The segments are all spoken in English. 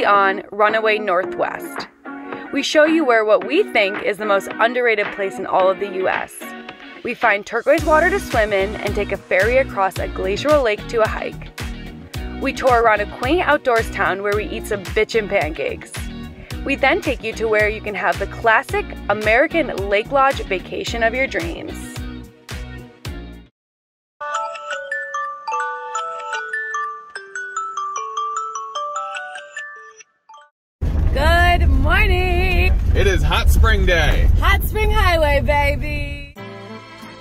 on Runaway Northwest. We show you where what we think is the most underrated place in all of the US. We find turquoise water to swim in and take a ferry across a glacial lake to a hike. We tour around a quaint outdoors town where we eat some bitchin' pancakes. We then take you to where you can have the classic American lake lodge vacation of your dreams. Good morning! It is Hot Spring Day. Hot Spring Highway, baby!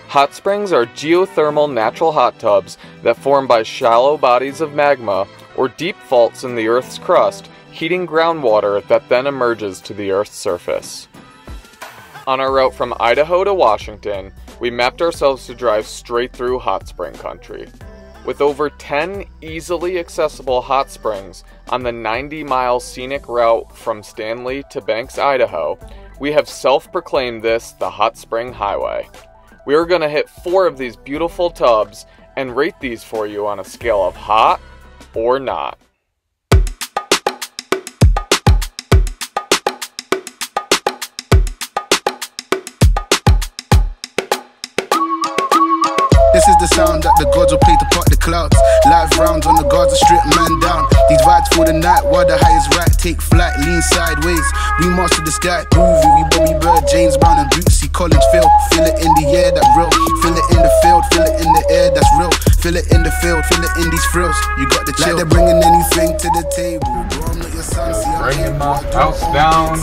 Hot springs are geothermal natural hot tubs that form by shallow bodies of magma or deep faults in the Earth's crust, heating groundwater that then emerges to the Earth's surface. On our route from Idaho to Washington, we mapped ourselves to drive straight through hot spring country. With over 10 easily accessible hot springs on the 90-mile scenic route from Stanley to Banks, Idaho, we have self-proclaimed this the Hot Spring Highway. We are going to hit 4 of these beautiful tubs and rate these for you on a scale of hot or not. This is the sound that the gods will play to part the clouds. Live rounds on the guards, a strip man down. These vibes for the night, while the highest right, take flight, lean sideways. We master the sky, groovy, we Bobby Bird, James Brown and Bootsy Collins, Phil. Feel it in the air, that real. Feel it in the field, feel it in the air, that's real. Feel it in the field, feel it in these frills. You got the chill. Like they're bringing anything to the table. Bro, I'm not your son, see, Bringing my house down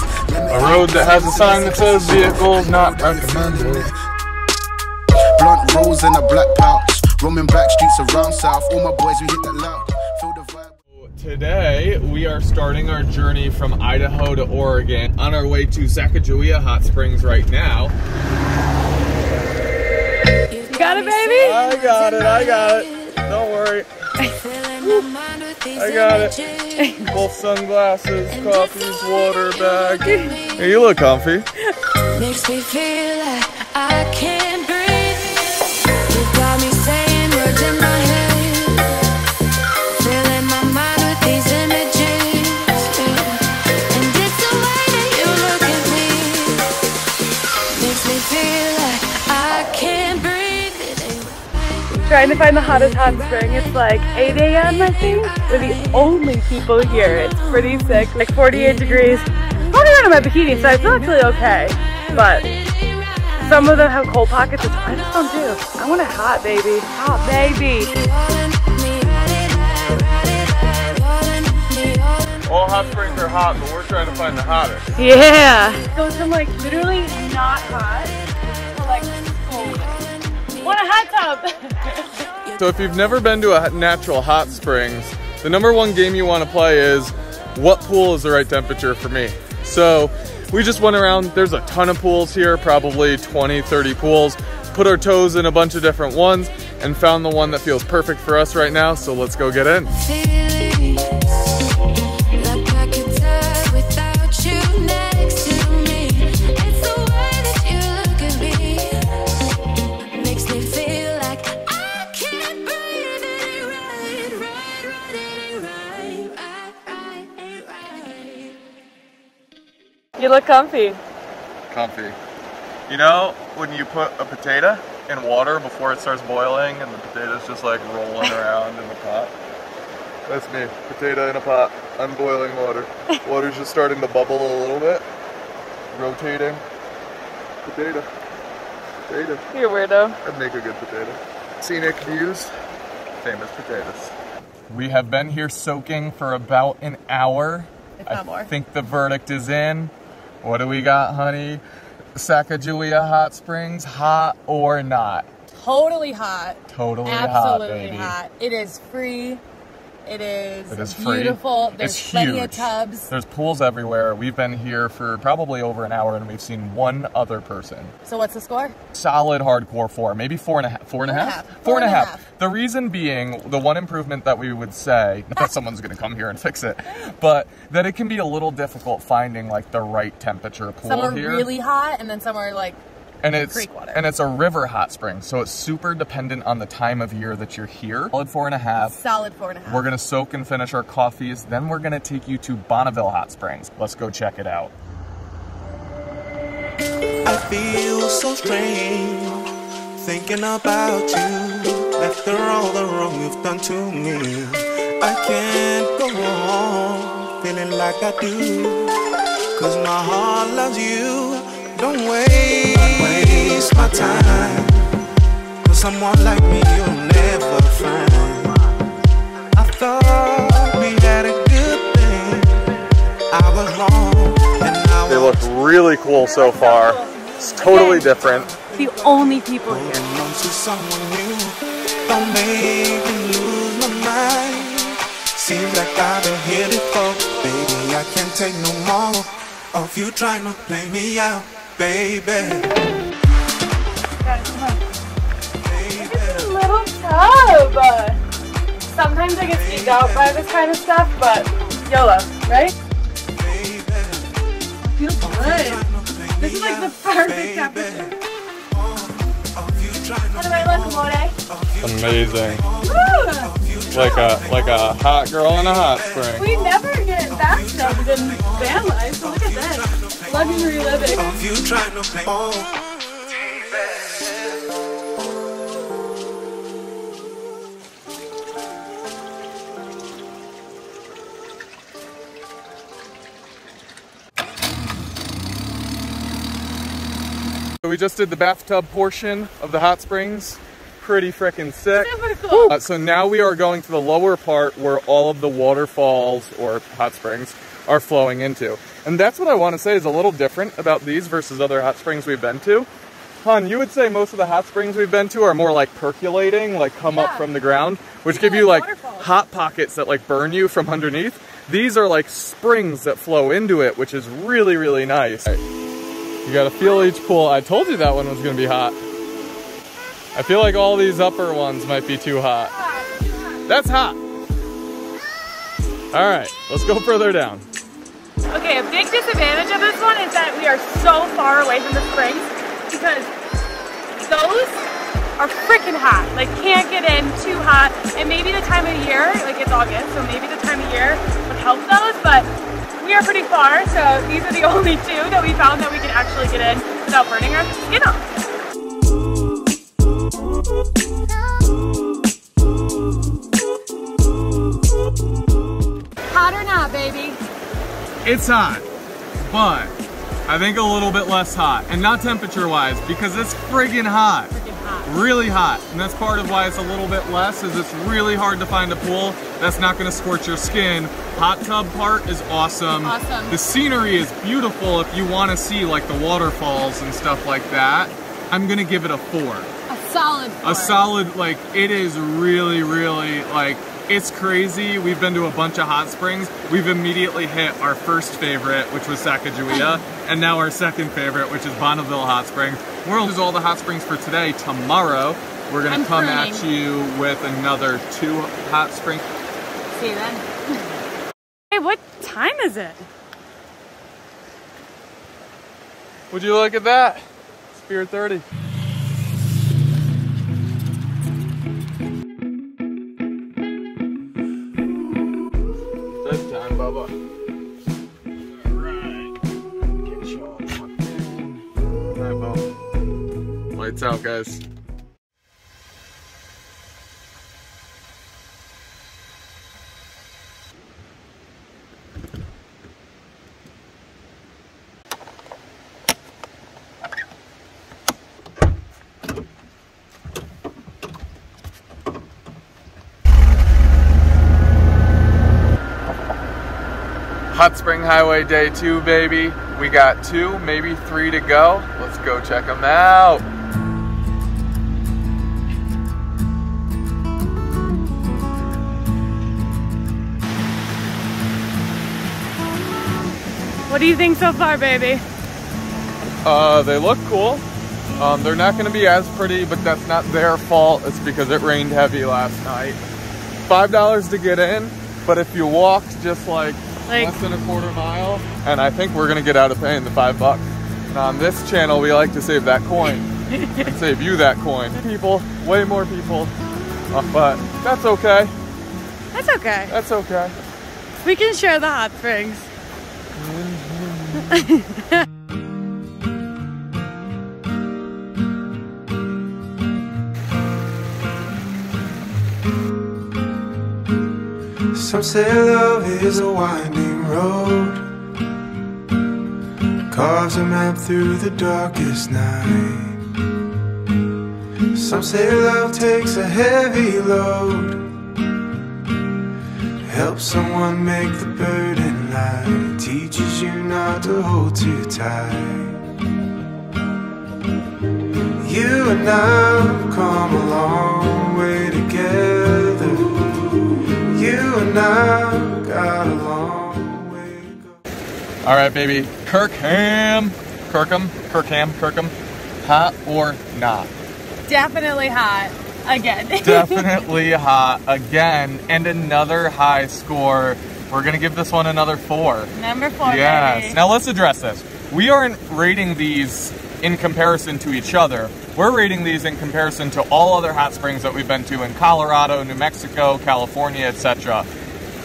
a road that has a sign that says vehicles not recommended. Blunt rolls in a black pouch, roaming back streets around south. All my boys, we hit that loud. Feel the vibe. Today, we are starting our journey from Idaho to Oregon on our way to Sacagawea Hot Springs right now. You got it, baby? I got it. Don't worry. I got it. Both sunglasses, coffees, water bag. Hey, you look comfy. Makes me feel like I can't breathe. Got me saying words in my head, filling my mind with these images, and it's the way that you look at me, makes me feel like I can't breathe. Trying to find the hottest hot spring. It's like 8 a.m. I think. We're the only people here. It's pretty sick, like 48 degrees. I'm only wearing my bikini, so I feel actually okay, but some of them have cold pockets, which I just don't do. I want a hot baby. Hot baby. All hot springs are hot, but we're trying to find the hottest. Yeah. Goes from like literally not hot to like cold. Want a hot tub. So if you've never been to a natural hot springs, the #1 game you want to play is what pool is the right temperature for me. So we just went around, there's a ton of pools here, probably 20, 30 pools, put our toes in a bunch of different ones and found the one that feels perfect for us right now, so let's go get in. You look comfy. Comfy. You know, when you put a potato in water before it starts boiling and the potato's just like rolling around in the pot? That's me. Potato in a pot, unboiling water. Water's just starting to bubble a little bit. Rotating. Potato. Potato. You're a weirdo. I'd make a good potato. Scenic views. Famous potatoes. We have been here soaking for about an hour. If not more. I think the verdict is in. What do we got, honey? Sacagawea Hot Springs, hot or not? Totally hot. Totally Absolutely hot, baby. hot. It is free. It is free. Beautiful. There's It's plenty huge. of tubs. There's pools everywhere. We've been here for probably over an hour and we've seen one other person. So what's the score? Solid hardcore 4, maybe 4.5. 4.5? 4.5. The reason being, the one improvement that we would say, not that someone's gonna come here and fix it, but that it can be a little difficult finding like the right temperature pool Some are here. really hot and then some are like And it's creek water. And it's a river hot spring, so it's super dependent on the time of year that you're here. Solid 4.5. Solid 4.5. We're gonna soak and finish our coffees, then we're gonna take you to Bonneville Hot Springs. Let's go check it out. I feel so strange thinking about you. After all the wrong you've done to me, I can't go on feeling like I do. Cause my heart loves you. Don't waste my time. Cause someone like me you'll never find. I thought we had a good thing. I was wrong. And now They look really cool so far. It's totally different. The only people here. on to someone new. Don't make me lose my mind. Seems like I've been here before. Baby, I can't take no more of you trying to play me out, baby. Guys, come on. Look at this little tub. Sometimes I get skeeved out by this kind of stuff, but YOLO, right? Feels good. This is like the perfect temperature. How do I look, Amore? Amazing. Woo! Like a hot girl in a hot spring. We never get bathtubs in van life, so look at this. Luxury living. Of you trying to play. We just did the bathtub portion of the hot springs. Pretty freaking sick. Super cool. So now we are going to the lower part where all of the waterfalls or hot springs are flowing into. And that's what I want to say is a little different about these versus other hot springs we've been to. Han, you would say most of the hot springs we've been to are more like percolating, like come up from the ground, which give you like hot pockets that like burn you from underneath. These are like springs that flow into it, which is really, really nice. You gotta feel each pool. I told you that one was gonna be hot. I feel like all these upper ones might be too hot. That's hot. All right, let's go further down. Okay, a big disadvantage of this one is that we are so far away from the springs because those are freaking hot. Like, can't get in, too hot. And maybe the time of year, like it's August, so maybe the time of year would help those, but we are pretty far, so these are the only two that we found that we can actually get in without burning our skin off. Hot or not, baby? It's hot, but I think a little bit less hot. And not temperature-wise, because it's friggin' hot. Really hot. And that's part of why it's a little bit less, is it's really hard to find a pool that's not gonna scorch your skin. Hot tub part is awesome. Awesome. The scenery is beautiful if you wanna see like the waterfalls and stuff like that. I'm gonna give it a 4. A solid 4. A solid, like, it is really, really, like, it's crazy. We've been to a bunch of hot springs. We've immediately hit our first favorite, which was Sacagawea, and now our second favorite, which is Bonneville Hot Springs. We're gonna lose all the hot springs for today. Tomorrow, we're gonna come at you with another 2 hot springs. See you then. Hey, what time is it? Would you look at that? Spirit 30. Bedtime, Bubba. Alright. Get you all tucked in. Alright, Bubba. Lights out, guys. Hot Spring Highway Day 2, baby. We got 2, maybe 3 to go. Let's go check them out. What do you think so far, baby? They look cool. They're not gonna be as pretty, but that's not their fault. It's because it rained heavy last night. $5 to get in, but if you walked just like less than a quarter mile, and I think we're gonna get out of paying the $5. And on this channel, we like to save that coin. And save you that coin. People, way more people. But that's okay. That's okay. That's okay. We can share the hot springs. Some say love is a winding road, carves a map through the darkest night. Some say love takes a heavy load, helps someone make the burden light, teaches you not to hold too tight. You and I have come a long way together. You and I got a long way to go. All right, baby. Kirkham. Hot or not? Definitely hot. Again. Definitely hot again. And another high score. We're going to give this one another 4. Number 4, yes. baby. Now let's address this. We aren't rating these in comparison to each other. We're rating these in comparison to all other hot springs that we've been to in Colorado, New Mexico, California, etc.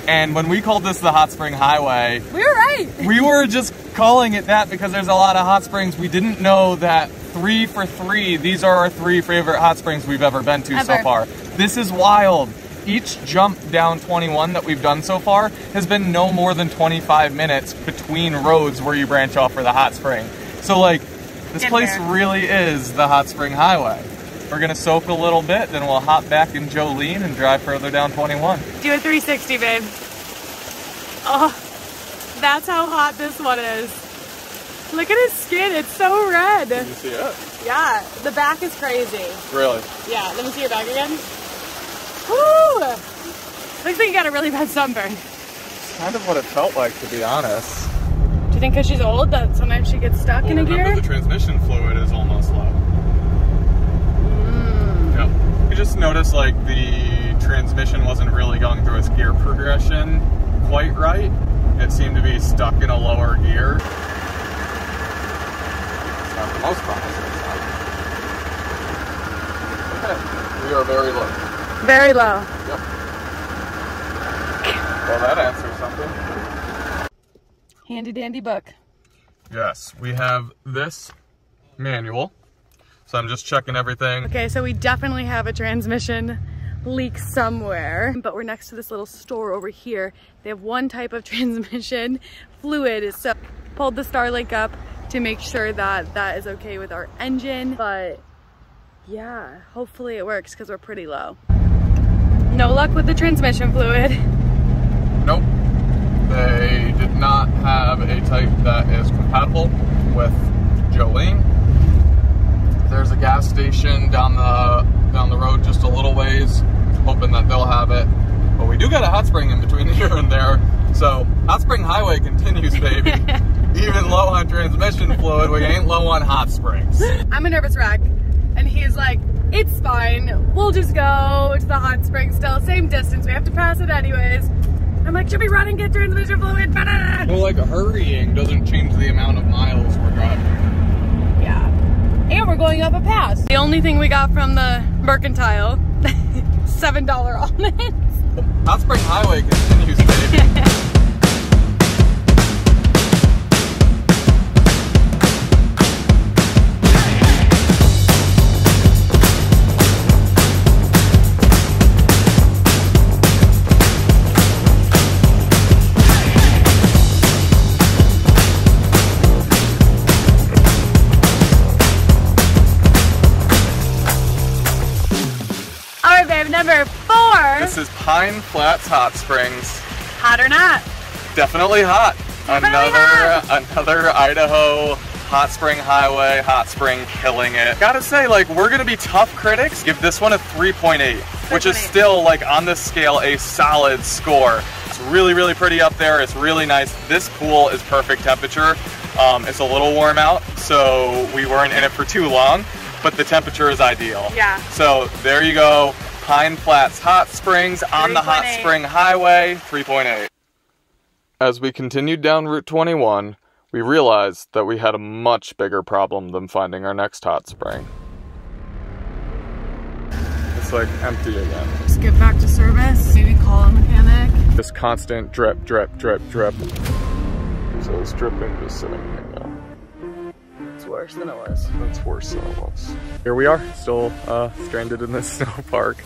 And when we called this the Hot Spring Highway, we were right. We were just calling it that because there's a lot of hot springs. We didn't know that 3 for 3, these are our 3 favorite hot springs we've ever been to so far. This is wild. Each jump down 21 that we've done so far has been no more than 25 minutes between roads where you branch off for the hot spring. So like, this place really is the Hot Spring Highway. We're gonna soak a little bit, then we'll hop back in Jolene and drive further down 21. Do a 360, babe. Oh, that's how hot this one is. Look at his skin, it's so red. Can you see it? Yeah, the back is crazy. Really? Yeah, let me see your back again. Woo! Looks like you got a really bad sunburn. It's kind of what it felt like, to be honest. Do you think because she's old that sometimes she gets stuck in a gear? The transmission fluid is almost low. Yeah. You just noticed like the transmission wasn't really going through its gear progression quite right. It seemed to be stuck in a lower gear. It's not the most promising side. Okay. We are very low. Very low. Yep. Well, that answers something. Handy dandy book. Yes, we have this manual. So I'm just checking everything. Okay, so we definitely have a transmission leak somewhere, but we're next to this little store over here. They have one type of transmission fluid, so pulled the Starlink up to make sure that that is okay with our engine, but yeah, hopefully it works because we're pretty low. No luck with the transmission fluid. Nope. They did not have a type that is compatible with Jolene. There's a gas station down the road just a little ways, hoping that they'll have it. But we do got a hot spring in between here and there. So Hot Spring Highway continues, baby. Even low on transmission fluid, we ain't low on hot springs. I'm a nervous wreck, and he's like, it's fine. We'll just go to the hot spring still, same distance. We have to pass it anyways. I'm like, should we run and get transmission fluid? Well, like hurrying doesn't change the amount of miles we're driving. Yeah. And we're going up a pass. The only thing we got from the Mercantile, $7 almonds. Hot Spring Highway continues, baby. Number 4. This is Pine Flats Hot Springs. Hot or not? Definitely hot. Definitely Another Idaho Hot Spring Highway, hot spring killing it. Gotta say, like, we're gonna be tough critics. Give this one a 3.8, which is still, like, on this scale, a solid score. It's really, really pretty up there. It's really nice. This pool is perfect temperature. It's a little warm out, so we weren't in it for too long, but the temperature is ideal. Yeah. So there you go. Pine Flats Hot Springs on the Hot Spring Highway, 3.8. As we continued down Route 21, we realized that we had a much bigger problem than finding our next hot spring. It's like empty again. Just get back to service, maybe call a mechanic. Just constant drip, drip, drip, drip. So it's dripping just sitting here now. It's worse than it was. That's worse than it was. Here we are, still stranded in this snow park.